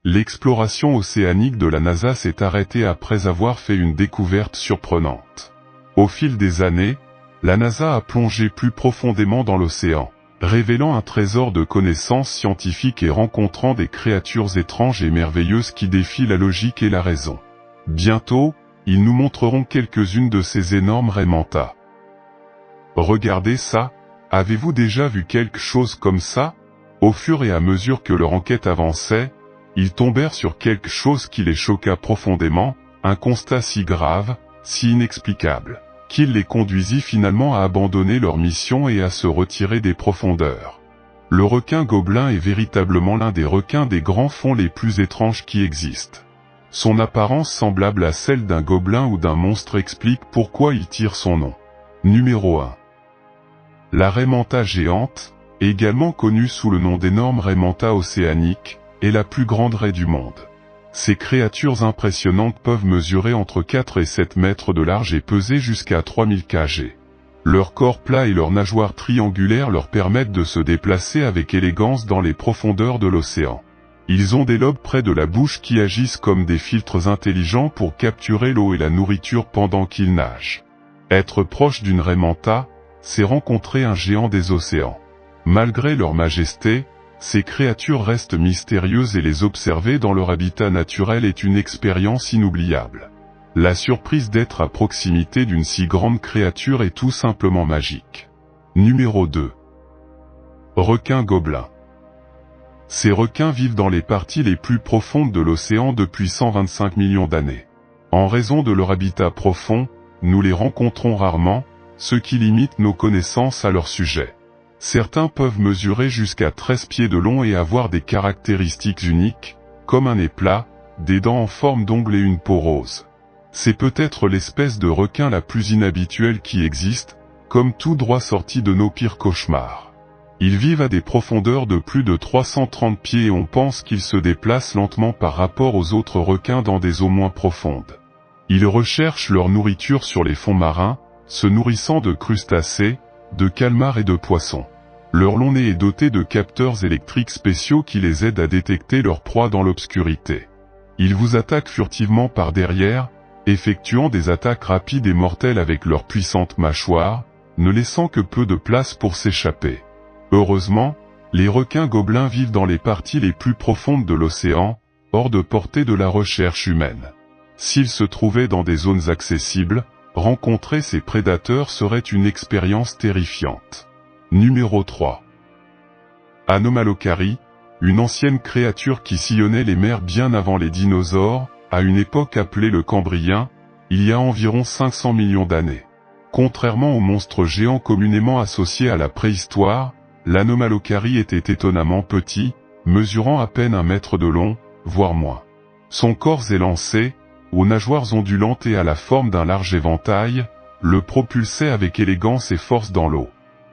L'exploration océanique de la NASA s'est arrêtée après avoir fait une découverte surprenante. Au fil des années, la NASA a plongé plus profondément dans l'océan, révélant un trésor de connaissances scientifiques et rencontrant des créatures étranges et merveilleuses qui défient la logique et la raison. Bientôt, ils nous montreront quelques-unes de ces énormes raies mantas. Regardez ça, avez-vous déjà vu quelque chose comme ça? Au fur et à mesure que leur enquête avançait, ils tombèrent sur quelque chose qui les choqua profondément, un constat si grave, si inexplicable, qu'il les conduisit finalement à abandonner leur mission et à se retirer des profondeurs. Le requin gobelin est véritablement l'un des requins des grands fonds les plus étranges qui existent. Son apparence semblable à celle d'un gobelin ou d'un monstre explique pourquoi il tire son nom. Numéro 1. La raie manta géante, également connue sous le nom d'énorme raie manta océanique, est la plus grande raie du monde. Ces créatures impressionnantes peuvent mesurer entre 4 et 7 mètres de large et peser jusqu'à 3000 kg. Leur corps plat et leurs nageoires triangulaires leur permettent de se déplacer avec élégance dans les profondeurs de l'océan. Ils ont des lobes près de la bouche qui agissent comme des filtres intelligents pour capturer l'eau et la nourriture pendant qu'ils nagent. Être proche d'une raie manta, c'est rencontrer un géant des océans. Malgré leur majesté, ces créatures restent mystérieuses et les observer dans leur habitat naturel est une expérience inoubliable. La surprise d'être à proximité d'une si grande créature est tout simplement magique. Numéro 2. Requins gobelins. Ces requins vivent dans les parties les plus profondes de l'océan depuis 125 millions d'années. En raison de leur habitat profond, nous les rencontrons rarement, ce qui limite nos connaissances à leur sujet. Certains peuvent mesurer jusqu'à 13 pieds de long et avoir des caractéristiques uniques, comme un nez plat, des dents en forme d'ongles et une peau rose. C'est peut-être l'espèce de requin la plus inhabituelle qui existe, comme tout droit sorti de nos pires cauchemars. Ils vivent à des profondeurs de plus de 330 pieds et on pense qu'ils se déplacent lentement par rapport aux autres requins dans des eaux moins profondes. Ils recherchent leur nourriture sur les fonds marins, se nourrissant de crustacés, de calmars et de poissons. Leur long nez est doté de capteurs électriques spéciaux qui les aident à détecter leur proie dans l'obscurité. Ils vous attaquent furtivement par derrière, effectuant des attaques rapides et mortelles avec leurs puissantes mâchoires, ne laissant que peu de place pour s'échapper. Heureusement, les requins gobelins vivent dans les parties les plus profondes de l'océan, hors de portée de la recherche humaine. S'ils se trouvaient dans des zones accessibles, rencontrer ces prédateurs serait une expérience terrifiante. Numéro 3. Anomalocari, une ancienne créature qui sillonnait les mers bien avant les dinosaures, à une époque appelée le Cambrien, il y a environ 500 millions d'années. Contrairement aux monstres géants communément associés à la préhistoire, l'Anomalocari était étonnamment petit, mesurant à peine 1 mètre de long, voire moins. Son corps élancé, aux nageoires ondulantes et à la forme d'un large éventail, le propulsait avec élégance et force dans l'eau.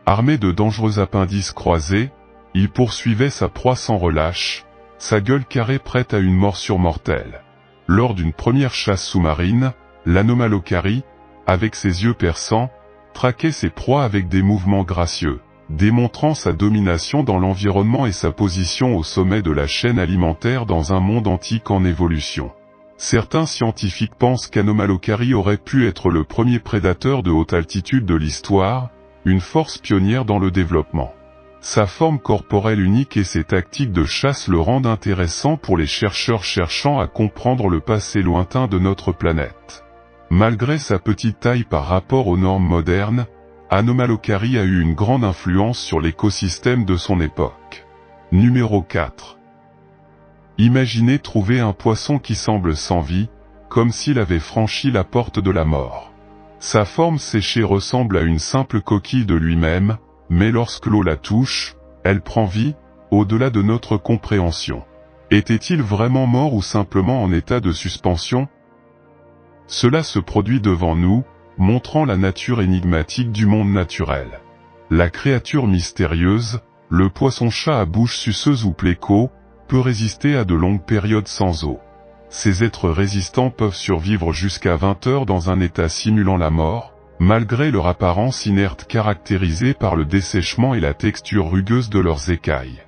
Armé de dangereux appendices croisés, il poursuivait sa proie sans relâche, sa gueule carrée prête à une morsure mortelle. Lors d'une première chasse sous-marine, l'Anomalocari, avec ses yeux perçants, traquait ses proies avec des mouvements gracieux, démontrant sa domination dans l'environnement et sa position au sommet de la chaîne alimentaire dans un monde antique en évolution. Certains scientifiques pensent qu'Anomalocari aurait pu être le premier prédateur de haute altitude de l'histoire, une force pionnière dans le développement. Sa forme corporelle unique et ses tactiques de chasse le rendent intéressant pour les chercheurs cherchant à comprendre le passé lointain de notre planète. Malgré sa petite taille par rapport aux normes modernes, Anomalocari a eu une grande influence sur l'écosystème de son époque. Numéro 4. Imaginez trouver un poisson qui semble sans vie, comme s'il avait franchi la porte de la mort. Sa forme séchée ressemble à une simple coquille de lui-même, mais lorsque l'eau la touche, elle prend vie, au-delà de notre compréhension. Était-il vraiment mort ou simplement en état de suspension? Cela se produit devant nous, montrant la nature énigmatique du monde naturel. La créature mystérieuse, le poisson-chat à bouche suceuse ou pléco, peut résister à de longues périodes sans eau. Ces êtres résistants peuvent survivre jusqu'à 20 heures dans un état simulant la mort, malgré leur apparence inerte caractérisée par le dessèchement et la texture rugueuse de leurs écailles.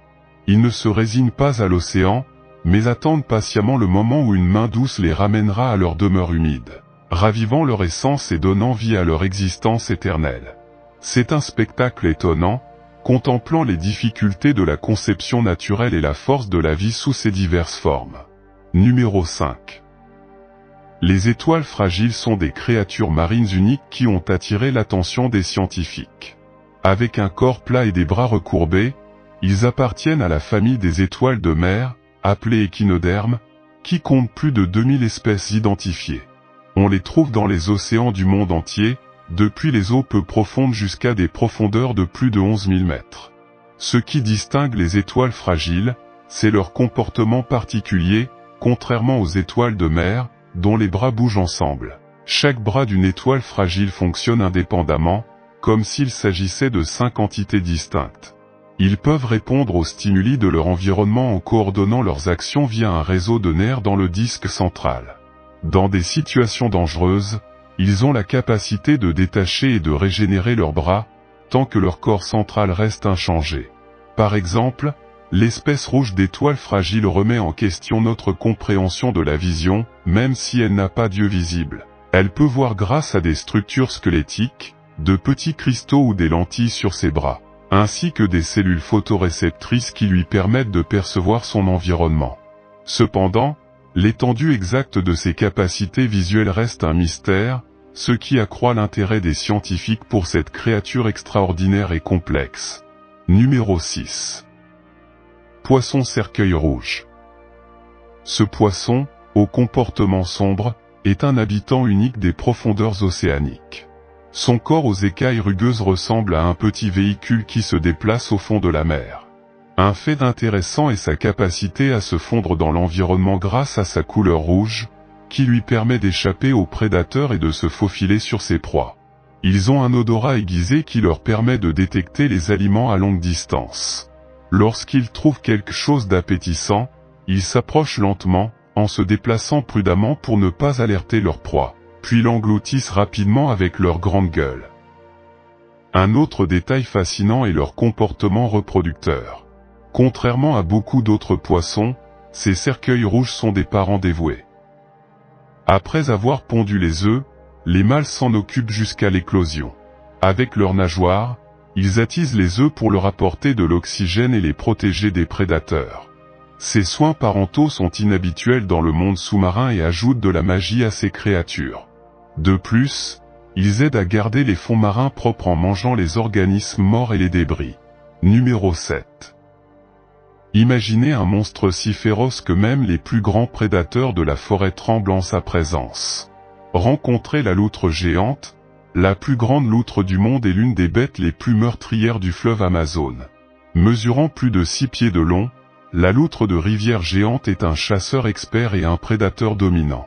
Ils ne se résignent pas à l'océan, mais attendent patiemment le moment où une main douce les ramènera à leur demeure humide, ravivant leur essence et donnant vie à leur existence éternelle. C'est un spectacle étonnant, contemplant les difficultés de la conception naturelle et la force de la vie sous ses diverses formes. Numéro 5. Les étoiles fragiles sont des créatures marines uniques qui ont attiré l'attention des scientifiques. Avec un corps plat et des bras recourbés, ils appartiennent à la famille des étoiles de mer, appelées échinodermes, qui compte plus de 2000 espèces identifiées. On les trouve dans les océans du monde entier, depuis les eaux peu profondes jusqu'à des profondeurs de plus de 11 000 mètres. Ce qui distingue les étoiles fragiles, c'est leur comportement particulier, contrairement aux étoiles de mer, dont les bras bougent ensemble. Chaque bras d'une étoile fragile fonctionne indépendamment, comme s'il s'agissait de 5 entités distinctes. Ils peuvent répondre aux stimuli de leur environnement en coordonnant leurs actions via un réseau de nerfs dans le disque central. Dans des situations dangereuses, ils ont la capacité de détacher et de régénérer leurs bras, tant que leur corps central reste inchangé. Par exemple, l'espèce rouge d'étoile fragile remet en question notre compréhension de la vision, même si elle n'a pas d'yeux visibles. Elle peut voir grâce à des structures squelettiques, de petits cristaux ou des lentilles sur ses bras, ainsi que des cellules photoréceptrices qui lui permettent de percevoir son environnement. Cependant, l'étendue exacte de ses capacités visuelles reste un mystère, ce qui accroît l'intérêt des scientifiques pour cette créature extraordinaire et complexe. Numéro 6. Poisson cercueil rouge. Ce poisson, au comportement sombre, est un habitant unique des profondeurs océaniques. Son corps aux écailles rugueuses ressemble à un petit véhicule qui se déplace au fond de la mer. Un fait intéressant est sa capacité à se fondre dans l'environnement grâce à sa couleur rouge, qui lui permet d'échapper aux prédateurs et de se faufiler sur ses proies. Ils ont un odorat aiguisé qui leur permet de détecter les aliments à longue distance. Lorsqu'ils trouvent quelque chose d'appétissant, ils s'approchent lentement, en se déplaçant prudemment pour ne pas alerter leur proie, puis l'engloutissent rapidement avec leur grande gueule. Un autre détail fascinant est leur comportement reproducteur. Contrairement à beaucoup d'autres poissons, ces cercueils rouges sont des parents dévoués. Après avoir pondu les œufs, les mâles s'en occupent jusqu'à l'éclosion. Avec leurs nageoires, ils attisent les œufs pour leur apporter de l'oxygène et les protéger des prédateurs. Ces soins parentaux sont inhabituels dans le monde sous-marin et ajoutent de la magie à ces créatures. De plus, ils aident à garder les fonds marins propres en mangeant les organismes morts et les débris. Numéro 7. Imaginez un monstre si féroce que même les plus grands prédateurs de la forêt tremblent en sa présence. Rencontrez la loutre géante, la plus grande loutre du monde et l'une des bêtes les plus meurtrières du fleuve Amazone. Mesurant plus de 6 pieds de long, la loutre de rivière géante est un chasseur expert et un prédateur dominant.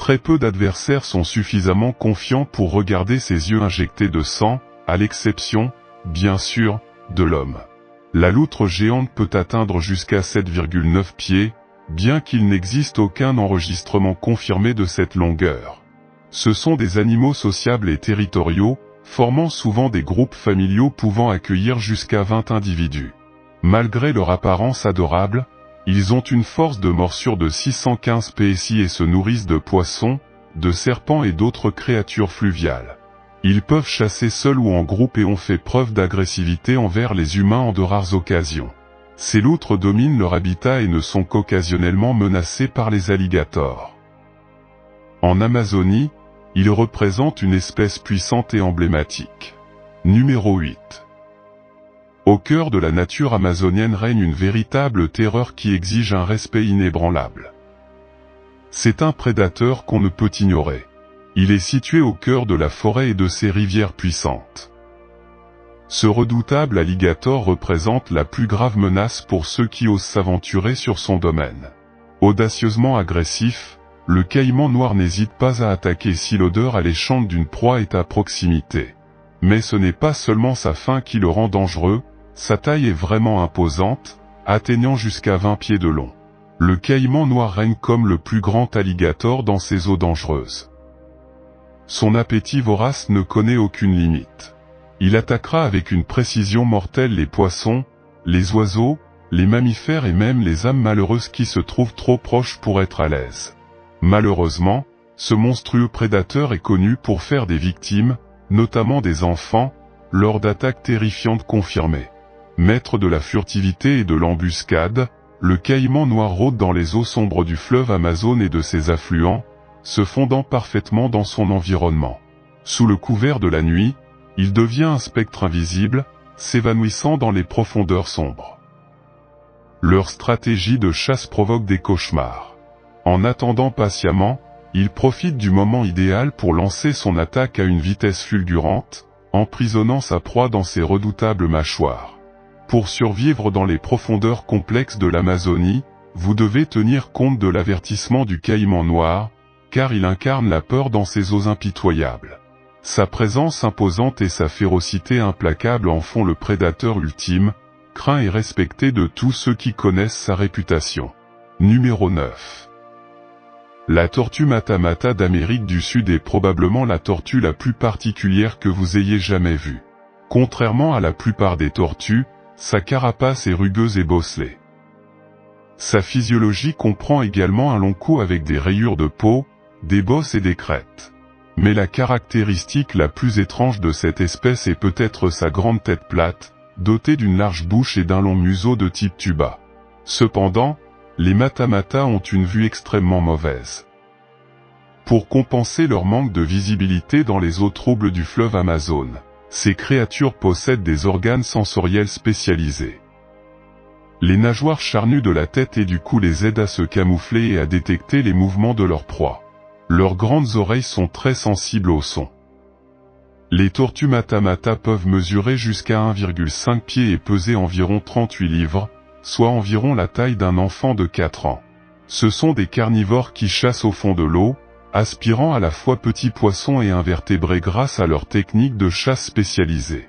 Très peu d'adversaires sont suffisamment confiants pour regarder ses yeux injectés de sang, à l'exception, bien sûr, de l'homme. La loutre géante peut atteindre jusqu'à 7,9 pieds, bien qu'il n'existe aucun enregistrement confirmé de cette longueur. Ce sont des animaux sociables et territoriaux, formant souvent des groupes familiaux pouvant accueillir jusqu'à 20 individus. Malgré leur apparence adorable, ils ont une force de morsure de 615 PSI et se nourrissent de poissons, de serpents et d'autres créatures fluviales. Ils peuvent chasser seuls ou en groupe et ont fait preuve d'agressivité envers les humains en de rares occasions. Ces loutres dominent leur habitat et ne sont qu'occasionnellement menacés par les alligators. En Amazonie, ils représentent une espèce puissante et emblématique. Numéro 8. Au cœur de la nature amazonienne règne une véritable terreur qui exige un respect inébranlable. C'est un prédateur qu'on ne peut ignorer. Il est situé au cœur de la forêt et de ses rivières puissantes. Ce redoutable alligator représente la plus grave menace pour ceux qui osent s'aventurer sur son domaine. Audacieusement agressif, le caïman noir n'hésite pas à attaquer si l'odeur alléchante d'une proie est à proximité. Mais ce n'est pas seulement sa faim qui le rend dangereux, sa taille est vraiment imposante, atteignant jusqu'à 20 pieds de long. Le caïman noir règne comme le plus grand alligator dans ces eaux dangereuses. Son appétit vorace ne connaît aucune limite. Il attaquera avec une précision mortelle les poissons, les oiseaux, les mammifères et même les âmes malheureuses qui se trouvent trop proches pour être à l'aise. Malheureusement, ce monstrueux prédateur est connu pour faire des victimes, notamment des enfants, lors d'attaques terrifiantes confirmées. Maître de la furtivité et de l'embuscade, le caïman noir rôde dans les eaux sombres du fleuve Amazone et de ses affluents, se fondant parfaitement dans son environnement. Sous le couvert de la nuit, il devient un spectre invisible, s'évanouissant dans les profondeurs sombres. Leur stratégie de chasse provoque des cauchemars. En attendant patiemment, il profite du moment idéal pour lancer son attaque à une vitesse fulgurante, emprisonnant sa proie dans ses redoutables mâchoires. Pour survivre dans les profondeurs complexes de l'Amazonie, vous devez tenir compte de l'avertissement du caïman noir, car il incarne la peur dans ses eaux impitoyables. Sa présence imposante et sa férocité implacable en font le prédateur ultime, craint et respecté de tous ceux qui connaissent sa réputation. Numéro 9. La tortue Matamata d'Amérique du Sud est probablement la tortue la plus particulière que vous ayez jamais vue. Contrairement à la plupart des tortues, sa carapace est rugueuse et bosselée. Sa physiologie comprend également un long cou avec des rayures de peau, des bosses et des crêtes. Mais la caractéristique la plus étrange de cette espèce est peut-être sa grande tête plate, dotée d'une large bouche et d'un long museau de type tuba. Cependant, les Matamata ont une vue extrêmement mauvaise. Pour compenser leur manque de visibilité dans les eaux troubles du fleuve Amazone, ces créatures possèdent des organes sensoriels spécialisés. Les nageoires charnues de la tête et du cou les aident à se camoufler et à détecter les mouvements de leur proie. Leurs grandes oreilles sont très sensibles au son. Les tortues Matamata peuvent mesurer jusqu'à 1,5 pied et peser environ 38 livres, soit environ la taille d'un enfant de 4 ans. Ce sont des carnivores qui chassent au fond de l'eau, aspirant à la fois petits poissons et invertébrés grâce à leur technique de chasse spécialisée.